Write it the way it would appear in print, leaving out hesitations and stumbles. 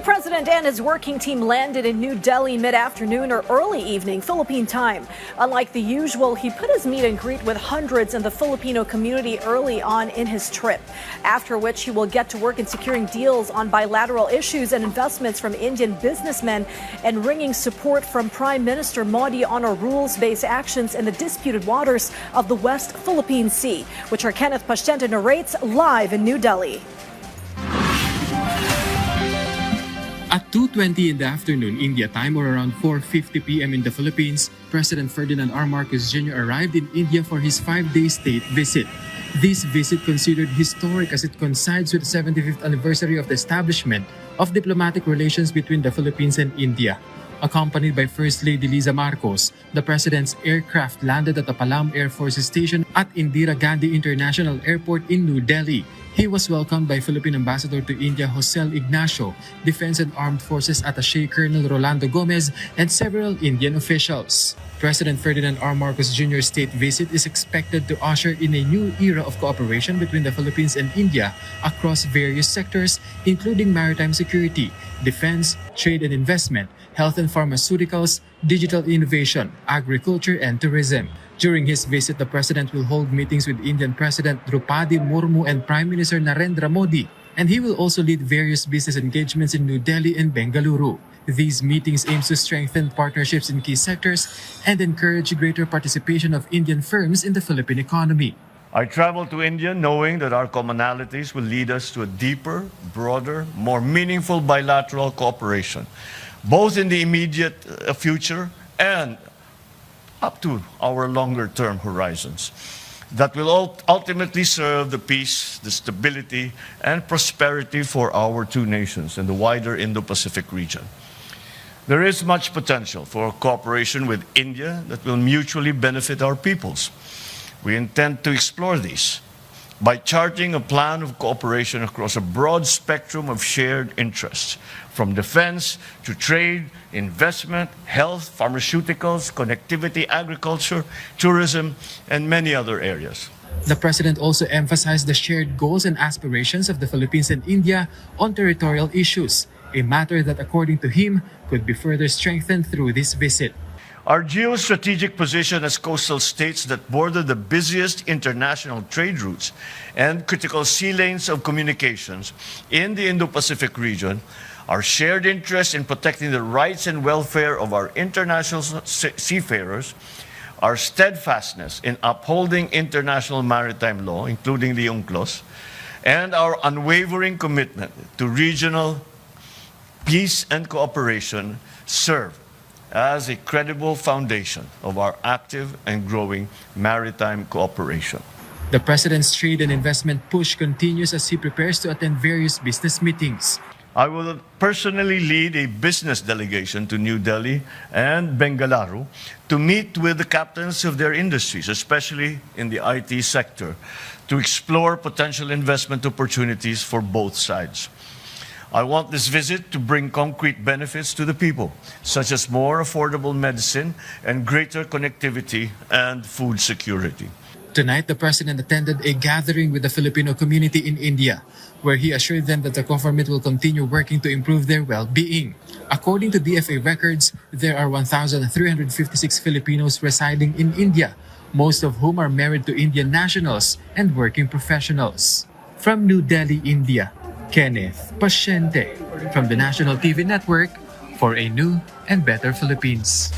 president and his working team landed in New Delhi mid-afternoon or early evening Philippine time. Unlike the usual, he put his meet and greet with hundreds in the Filipino community early on in his trip, after which he will get to work in securing deals on bilateral issues and investments from Indian businessmen and wringing support from Prime Minister Modi on our rules-based actions in the disputed waters of the West Philippine Sea, which our Kenneth Pastiente narrates live in New Delhi. At 2:20 in the afternoon India time or around 4:50 p.m. in the Philippines, President Ferdinand R. Marcos Jr. arrived in India for his 5-day state visit. This visit considered historic as it coincides with the 75th anniversary of the establishment of diplomatic relations between the Philippines and India. Accompanied by First Lady Liza Marcos, the President's aircraft landed at the Palam Air Force Station at Indira Gandhi International Airport in New Delhi. He was welcomed by Philippine Ambassador to India Jose Ignacio, Defense and Armed Forces Attaché Colonel Rolando Gomez, and several Indian officials. President Ferdinand R. Marcos Jr.'s state visit is expected to usher in a new era of cooperation between the Philippines and India across various sectors, including maritime security, defense, trade and investment, health and pharmaceuticals, digital innovation, agriculture, and tourism. During his visit, the President will hold meetings with Indian President Draupadi Murmu and Prime Minister Narendra Modi, and he will also lead various business engagements in New Delhi and Bengaluru. These meetings aim to strengthen partnerships in key sectors and encourage greater participation of Indian firms in the Philippine economy. I travel to India knowing that our commonalities will lead us to a deeper, broader, more meaningful bilateral cooperation, both in the immediate future and up to our longer-term horizons, that will ultimately serve the peace, the stability, and prosperity for our two nations and the wider Indo-Pacific region. There is much potential for cooperation with India that will mutually benefit our peoples. We intend to explore these by charting a plan of cooperation across a broad spectrum of shared interests, from defense to trade, investment, health, pharmaceuticals, connectivity, agriculture, tourism, and many other areas. The President also emphasized the shared goals and aspirations of the Philippines and India on territorial issues, a matter that, according to him, could be further strengthened through this visit. Our geostrategic position as coastal states that border the busiest international trade routes and critical sea lanes of communications in the Indo-Pacific region, our shared interest in protecting the rights and welfare of our international seafarers, our steadfastness in upholding international maritime law, including the UNCLOS, and our unwavering commitment to regional peace and cooperation serve as a credible foundation of our active and growing maritime cooperation. The President's trade and investment push continues as he prepares to attend various business meetings. I will personally lead a business delegation to New Delhi and Bengaluru to meet with the captains of their industries, especially in the IT sector, to explore potential investment opportunities for both sides. I want this visit to bring concrete benefits to the people, such as more affordable medicine and greater connectivity and food security. Tonight, the President attended a gathering with the Filipino community in India, where he assured them that the government will continue working to improve their well-being. According to DFA records, there are 1,356 Filipinos residing in India, most of whom are married to Indian nationals and working professionals. From New Delhi, India, Kenneth Pastiente from the National TV Network for a new and better Philippines.